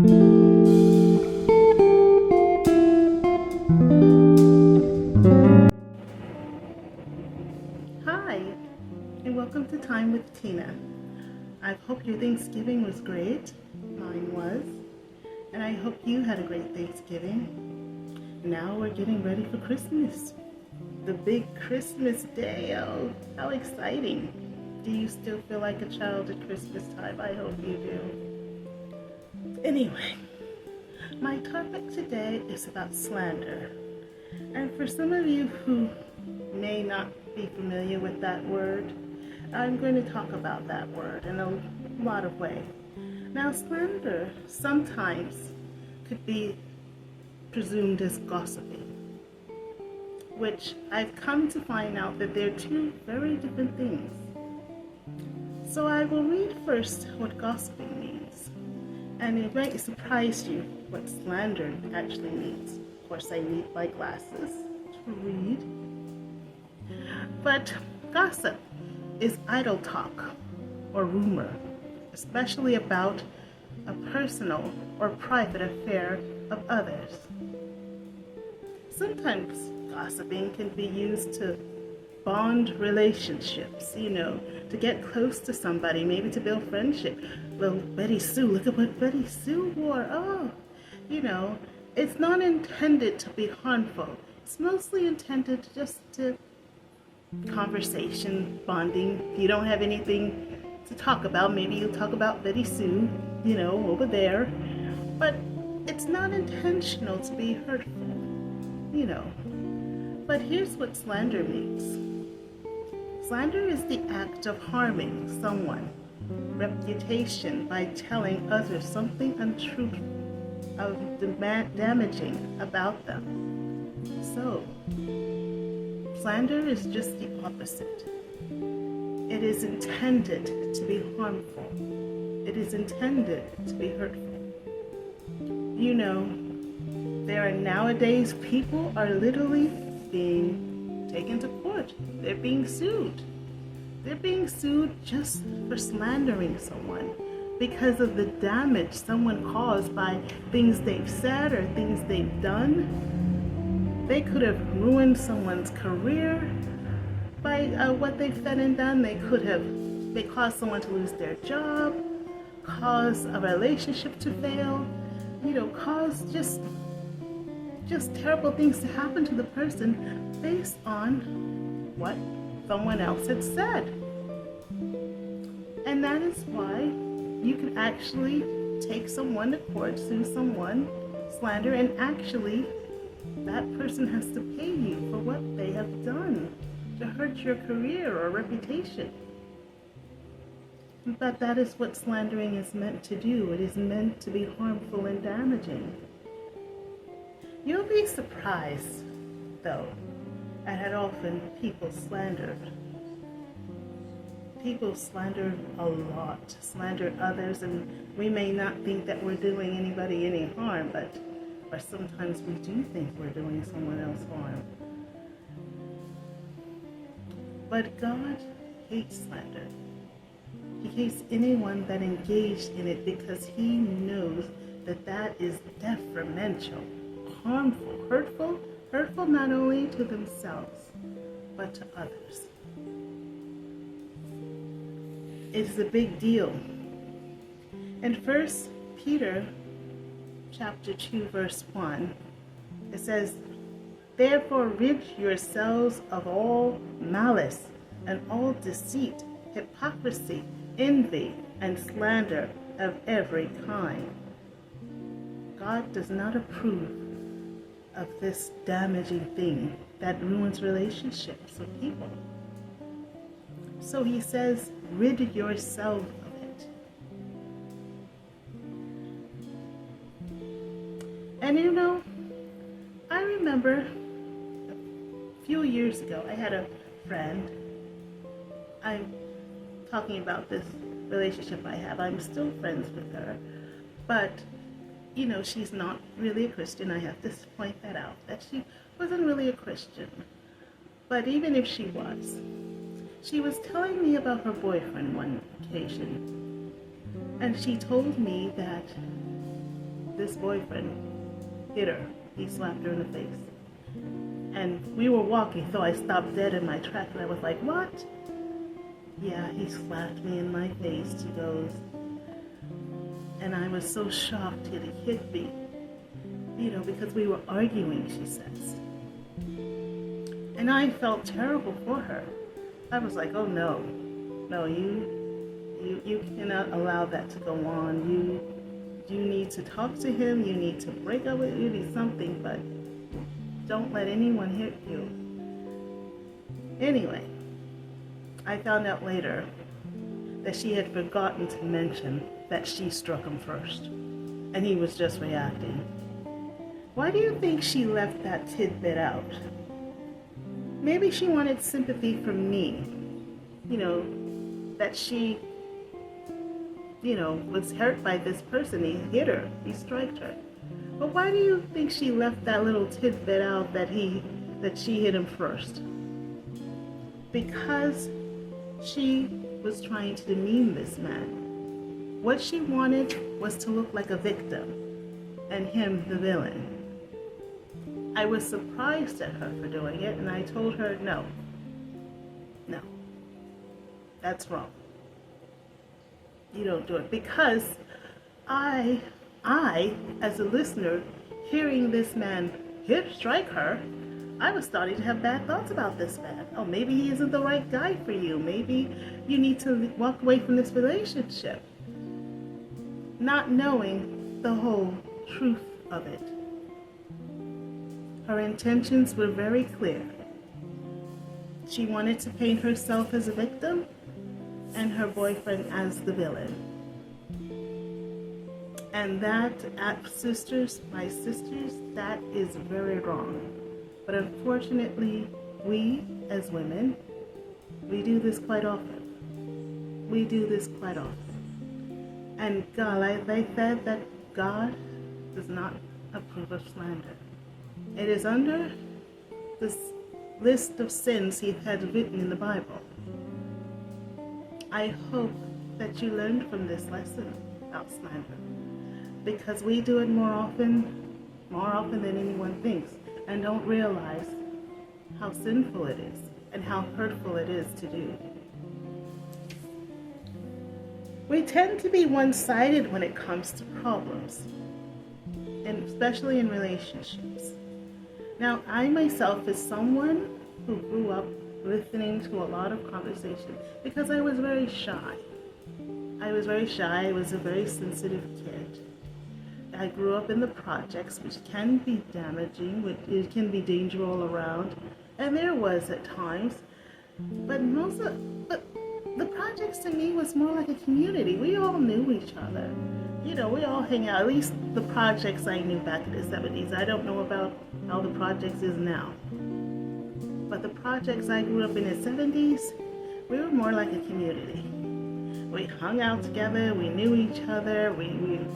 Hi, and welcome to Time with Tina. I hope your Thanksgiving was great. Mine was. And I hope you had a great Thanksgiving. Now we're getting ready for Christmas. The big Christmas day. Oh, how exciting. Do you still feel like a child at Christmas time? I hope you do. Anyway, my topic today is about slander. And for some of you who may not be familiar with that word, I'm going to talk about that word in a lot of ways. Now, slander sometimes could be presumed as gossiping, which I've come to find out that they're two very different things. So I will read first what gossiping means, and it might surprise you what slander actually means. Of course, I need my glasses to read. But gossip is idle talk or rumor, especially about a personal or private affair of others. Sometimes gossiping can be used to bond relationships, to get close to somebody, maybe to build friendship. Well, Betty Sue, look at what Betty Sue wore. Oh, it's not intended to be harmful. It's mostly intended just to conversation, bonding. If you don't have anything to talk about, maybe you'll talk about Betty Sue, over there. But it's not intentional to be hurtful, But here's what slander means. Slander is the act of harming someone's reputation by telling others something untruthful, of damaging about them. So, slander is just the opposite. It is intended to be harmful. It is intended to be hurtful. There are nowadays people are literally being taken to court. They're being sued. They're being sued just for slandering someone because of the damage someone caused by things they've said or things they've done. They could have ruined someone's career by what they've said and done. They caused someone to lose their job, cause a relationship to fail, cause just terrible things to happen to the person based on what someone else had said. And that is why you can actually take someone to court, sue someone, slander, and actually that person has to pay you for what they have done to hurt your career or reputation. But that is what slandering is meant to do. It is meant to be harmful and damaging. You'll be surprised, though, at how often people slander. People slander a lot, slander others, and we may not think that we're doing anybody any harm, or sometimes we do think we're doing someone else harm. But God hates slander. He hates anyone that engaged in it because he knows that is detrimental, harmful, hurtful not only to themselves, but to others. It's a big deal. In 1 Peter chapter 2, verse 1, it says, "Therefore rid yourselves of all malice and all deceit, hypocrisy, envy, and slander of every kind." God does not approve of this damaging thing that ruins relationships with people. So he says, rid yourself of it. And I remember a few years ago, I had a friend. I'm talking about this relationship I have. I'm still friends with her. But, she's not really a Christian. I have to point that out, that she wasn't really a Christian. But even if she was telling me about her boyfriend one occasion. And she told me that this boyfriend hit her. He slapped her in the face. And we were walking, so I stopped dead in my tracks, and I was like, what? Yeah, he slapped me in my face, she goes. And I was so shocked that he hit me, because we were arguing, she says. And I felt terrible for her. I was like, oh no, you cannot allow that to go on. You need to talk to him, you need to break up with him, you need something, but don't let anyone hit you. Anyway, I found out later that she had forgotten to mention that she struck him first, and he was just reacting. Why do you think she left that tidbit out? Maybe she wanted sympathy from me, that she, was hurt by this person. He hit her, he struck her. But why do you think she left that little tidbit out that she hit him first? Because she was trying to demean this man. What she wanted was to look like a victim and him the villain. I was surprised at her for doing it, and I told her, no, that's wrong. You don't do it. Because I, as a listener, hearing this man strike her, I was starting to have bad thoughts about this man. Oh, maybe he isn't the right guy for you. Maybe you need to walk away from this relationship. Not knowing the whole truth of it. Her intentions were very clear. She wanted to paint herself as a victim and her boyfriend as the villain. And that, my sisters, that is very wrong. But unfortunately, we as women, we do this quite often. And God, like they said, that God does not approve of slander. It is under this list of sins he had written in the Bible. I hope that you learned from this lesson about slander, because we do it more often than anyone thinks, and don't realize how sinful it is and how hurtful it is to do. We tend to be one-sided when it comes to problems, and especially in relationships. Now, I myself is someone who grew up listening to a lot of conversation because I was very shy. I was a very sensitive kid. I grew up in the projects, which can be damaging, it can be danger all around, and there was at times, but the projects to me was more like a community. We all knew each other. We all hang out. At least the projects I knew back in the 70s. I don't know about how the projects is now. But the projects I grew up in the 70s, we were more like a community. We hung out together, we knew each other,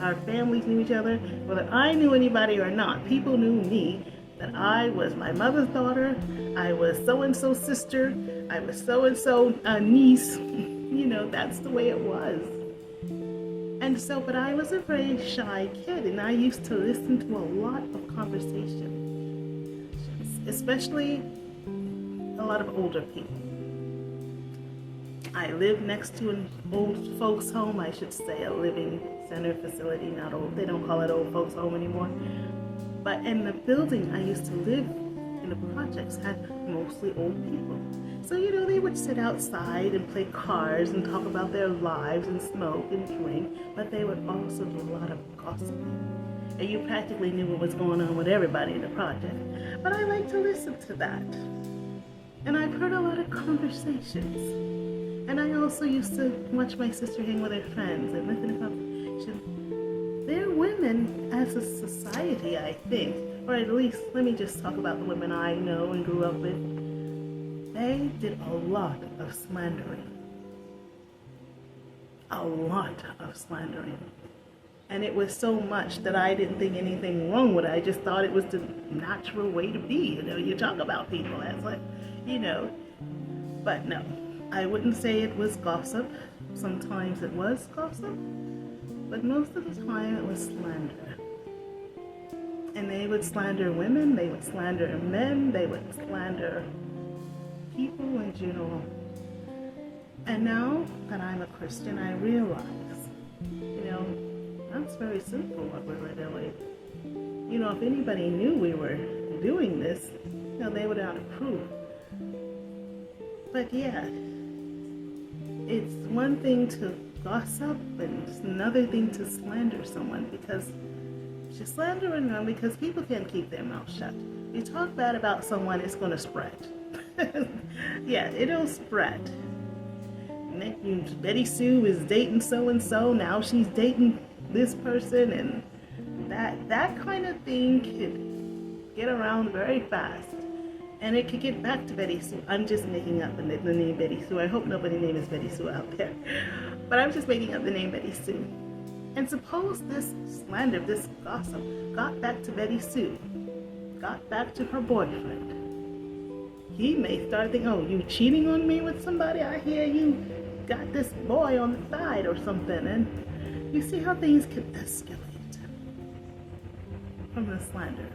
our families knew each other. Whether I knew anybody or not, people knew me, that I was my mother's daughter, I was so-and-so's sister, I was so-and-so niece. That's the way it was. And so, but I was a very shy kid, and I used to listen to a lot of conversation, especially a lot of older people. I live next to an old folks home, I should say, a living center facility, not old, they don't call it old folks home anymore. But in the building I used to live in the projects had mostly old people. So, they would sit outside and play cards and talk about their lives and smoke and drink, but they would also do a lot of gossiping. And you practically knew what was going on with everybody in the project. But I like to listen to that. And I've heard a lot of conversations. And I also used to watch my sister hang with her friends and listen to conversations. They're women as a society, I think, or at least, let me just talk about the women I know and grew up with. They did a lot of slandering. A lot of slandering. And it was so much that I didn't think anything wrong with it. I just thought it was the natural way to be. You talk about people as like, But no, I wouldn't say it was gossip. Sometimes it was gossip, but most of the time it was slander. They would slander women, they would slander men, they would slander people in general. And now that I'm a Christian, I realize, that's very sinful what we were doing. If anybody knew we were doing this, they would not approve. But yeah, it's one thing to gossip and it's another thing to slander someone, because you're slandering them because people can't keep their mouth shut. You talk bad about someone, it's going to spread. Yeah, it'll spread. Betty Sue is dating so-and-so, now she's dating this person, and that kind of thing could get around very fast. And it could get back to Betty Sue. I'm just making up the name Betty Sue. I hope nobody names Betty Sue out there. But I'm just making up the name Betty Sue. And suppose this slander, this gossip, got back to Betty Sue, got back to her boyfriend. He may start thinking, oh, you cheating on me with somebody? I hear you got this boy on the side or something. And you see how things can escalate from the slander.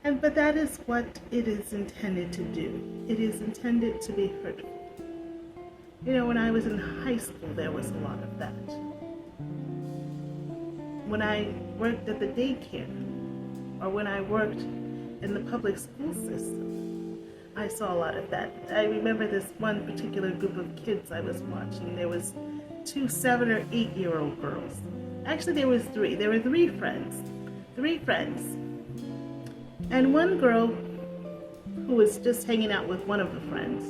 But that is what it is intended to do. It is intended to be hurtful. When I was in high school, there was a lot of that. When I worked at the daycare, or when I worked in the public school system, I saw a lot of that. I remember this one particular group of kids I was watching. There was 2 7 or 8-year-old girls. Actually, there was 3. There were 3 friends. 3 friends. And one girl who was just hanging out with one of the friends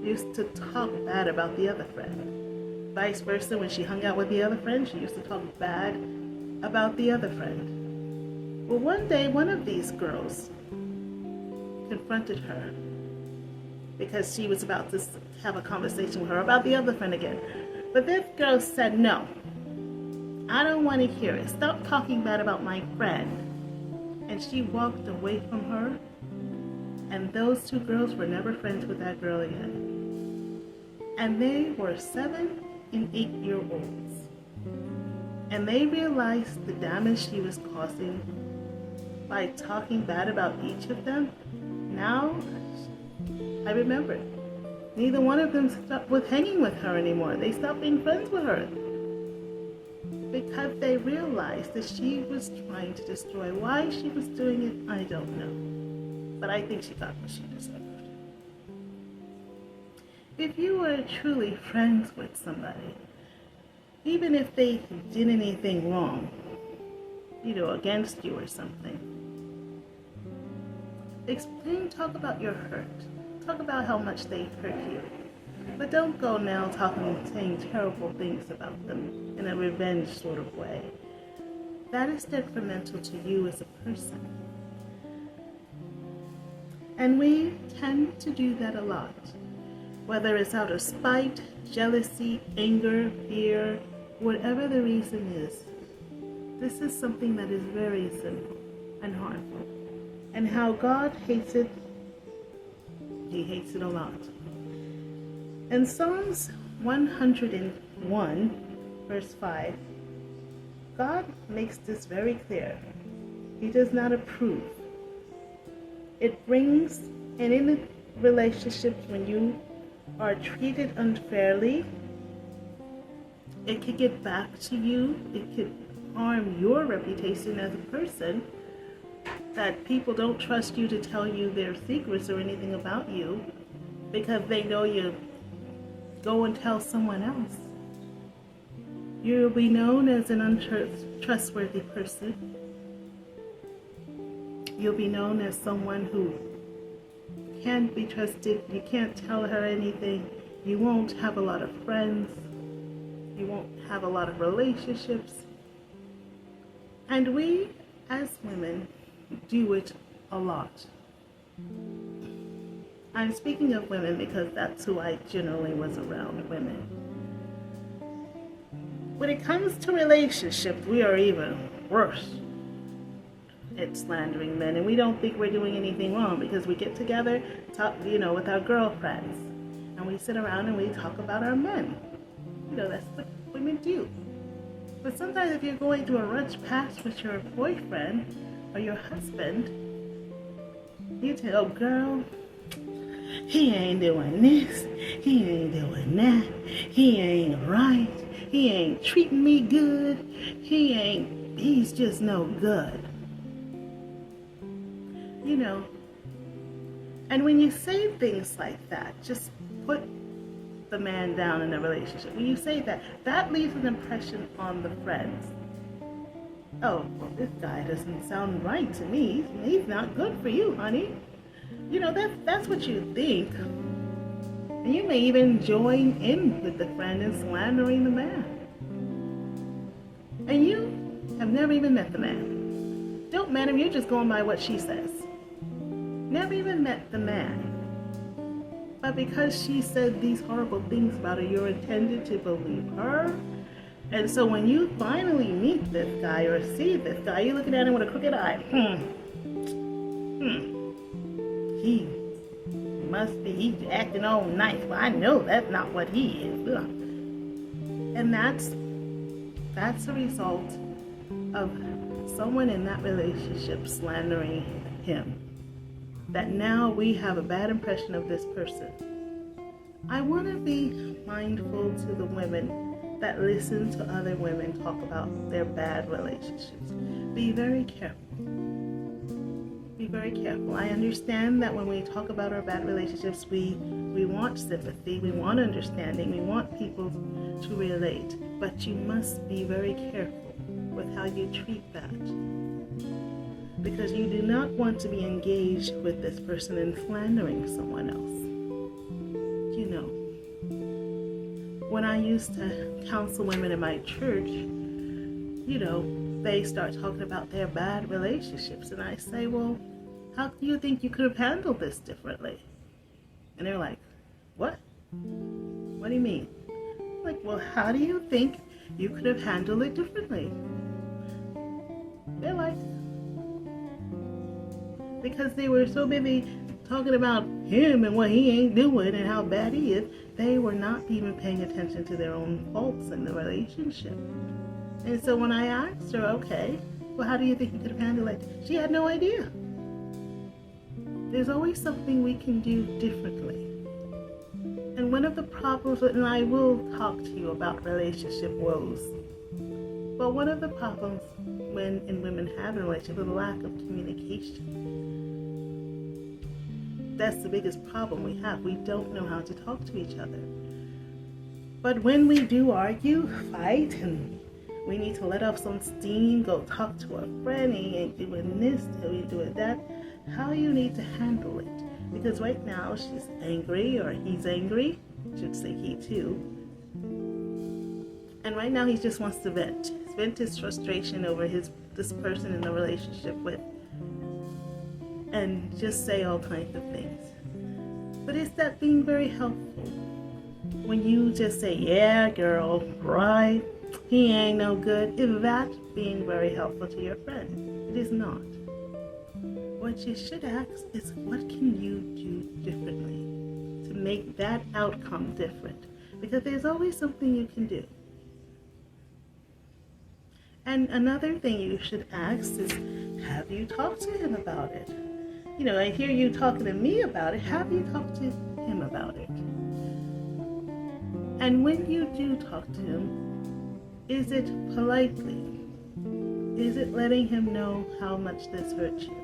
used to talk bad about the other friend. Vice versa, when she hung out with the other friend, she used to talk bad about the other friend. Well, one day, one of these girls confronted her because she was about to have a conversation with her about the other friend again. But this girl said, no, I don't want to hear it. Stop talking bad about my friend. And she walked away from her, and those 2 girls were never friends with that girl again. And they were 7 and 8-year-olds. And they realized the damage she was causing by talking bad about each of them. Now, I remember, neither one of them stopped with hanging with her anymore. They stopped being friends with her, because they realized that she was trying to destroy. Why she was doing it, I don't know. But I think she got what she deserved. If you were truly friends with somebody, even if they did anything wrong, against you or something, talk about your hurt. Talk about how much they hurt you. But don't go now saying terrible things about them in a revenge sort of way. That is detrimental to you as a person. And we tend to do that a lot. Whether it's out of spite, jealousy, anger, fear, whatever the reason is. This is something that is very sinful and harmful. And how God hates it, He hates it a lot. In Psalms 101, verse 5, God makes this very clear. He does not approve. It brings, and in relationships when you are treated unfairly, it could get back to you. It could harm your reputation as a person, that people don't trust you to tell you their secrets or anything about you because they know you go and tell someone else. You'll be known as an untrustworthy person. You'll be known as someone who can't be trusted. You can't tell her anything. You won't have a lot of friends. You won't have a lot of relationships. And we, as women, do it a lot. I'm speaking of women because that's who I generally was around, women. When it comes to relationships, we are even worse at slandering men, and we don't think we're doing anything wrong because we get together, talk, with our girlfriends, and we sit around and we talk about our men. That's what women do. But sometimes if you're going through a rough patch with your boyfriend or your husband, you tell, oh girl, he ain't doing this, he ain't doing that, he ain't right, he ain't treating me good, he's just no good. You know, and when you say things like that, just put the man down in a relationship. When you say that, that leaves an impression on the friends. Oh, well, this guy doesn't sound right to me. He's not good for you, honey. You know, that's what you think. And you may even join in with the friend in slandering the man. And you have never even met the man. Don't met him, you're just going by what she says. Never even met the man. But because she said these horrible things about her, you're intended to believe her. And so when you finally meet this guy or see this guy, you're looking at him with a crooked eye. He must be, he's acting all nice. Well, I know that's not what he is. Ugh. And that's a result of someone in that relationship slandering him. That now we have a bad impression of this person. I want to be mindful to the women that listen to other women talk about their bad relationships. Be very careful. Be very careful. I understand that when we talk about our bad relationships, we want sympathy, we want understanding, we want people to relate. But you must be very careful with how you treat that. Because you do not want to be engaged with this person in slandering someone else. You know, when I used to counsel women in my church, you know, they start talking about their bad relationships. And I say, well, how do you think you could have handled this differently? And they're like, what? What do you mean? I'm like, well, how do you think you could have handled it differently? They're like, because they were so busy talking about him and what he ain't doing and how bad he is, they were not even paying attention to their own faults in the relationship. And so when I asked her, okay, well, how do you think you could have handled it? She had no idea. There's always something we can do differently. And one of the problems, and I will talk to you about relationship woes, but one of the problems when women have a relationship is the lack of communication. That's the biggest problem we have. We don't know how to talk to each other. But when we do argue, fight, and we need to let off some steam, go talk to a friend, he ain't doing this, he ain't doing that, how you need to handle it. Because right now she's angry, or he's angry, I should say he too. And right now he just wants to vent his frustration over this person in the relationship with, and just say all kinds of things. But is that being very helpful? When you just say, yeah, girl, right, he ain't no good, is that being very helpful to your friend? It is not. What you should ask is, what can you do differently to make that outcome different? Because there's always something you can do. And another thing you should ask is, have you talked to him about it? You know, I hear you talking to me about it. Have you talked to him about it? And when you do talk to him, is it politely? Is it letting him know how much this hurts you?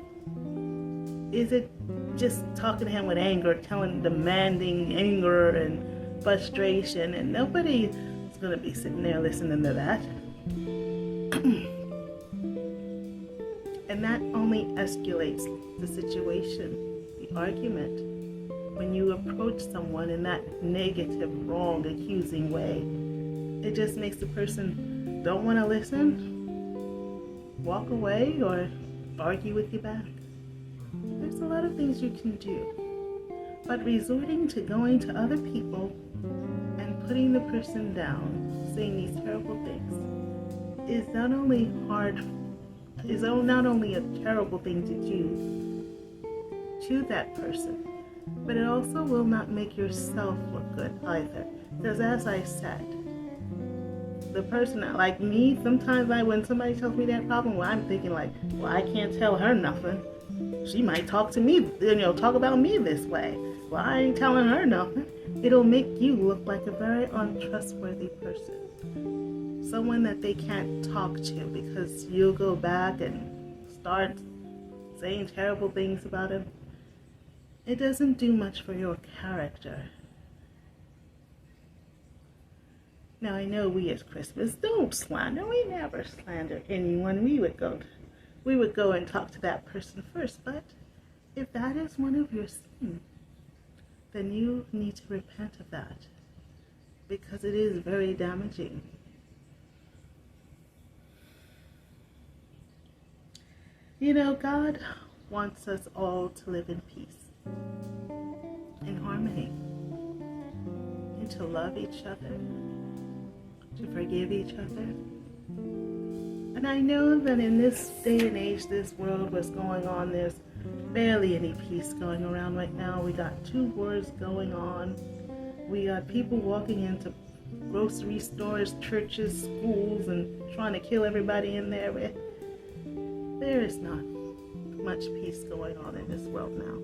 Is it just talking to him with anger, demanding anger and frustration? And nobody is going to be sitting there listening to that. And that only escalates the situation, the argument. When you approach someone in that negative, wrong, accusing way, it just makes the person don't want to listen, walk away, or argue with you back. There's a lot of things you can do. But resorting to going to other people and putting the person down, saying these terrible things, is not only a terrible thing to do to that person, but it also will not make yourself look good either. Because as I said, the person that, like me, sometimes when somebody tells me that problem, well, I'm thinking like, well, I can't tell her nothing. She might talk to me, talk about me this way. Well, I ain't telling her nothing. It'll make you look like a very untrustworthy person. Someone that they can't talk to, because you'll go back and start saying terrible things about him. It doesn't do much for your character. Now, I know we as Christians don't slander. We never slander anyone. We would go and talk to that person first. But if that is one of your sins, then you need to repent of that, because it is very damaging. God wants us all to live in peace, in harmony, and to love each other, to forgive each other. And I know that in this day and age, this world, what's going on, there's barely any peace going around right now. We got 2 wars going on. We got people walking into grocery stores, churches, schools, and trying to kill everybody in there. There is not much peace going on in this world now.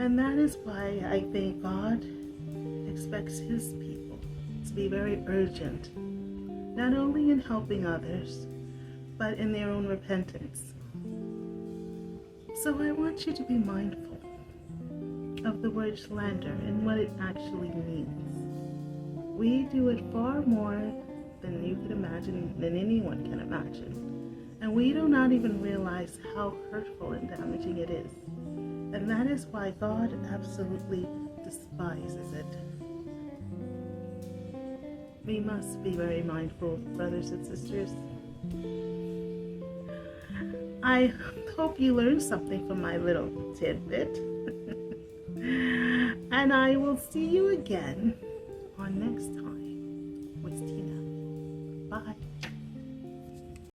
And that is why I think God expects his people to be very urgent, not only in helping others, but in their own repentance. So I want you to be mindful of the word slander and what it actually means. We do it far more than you can imagine, than anyone can imagine. And we do not even realize how hurtful and damaging it is. And that is why God absolutely despises it. We must be very mindful, brothers and sisters. I hope you learned something from my little tidbit. And I will see you again on next time with Tina. Bye.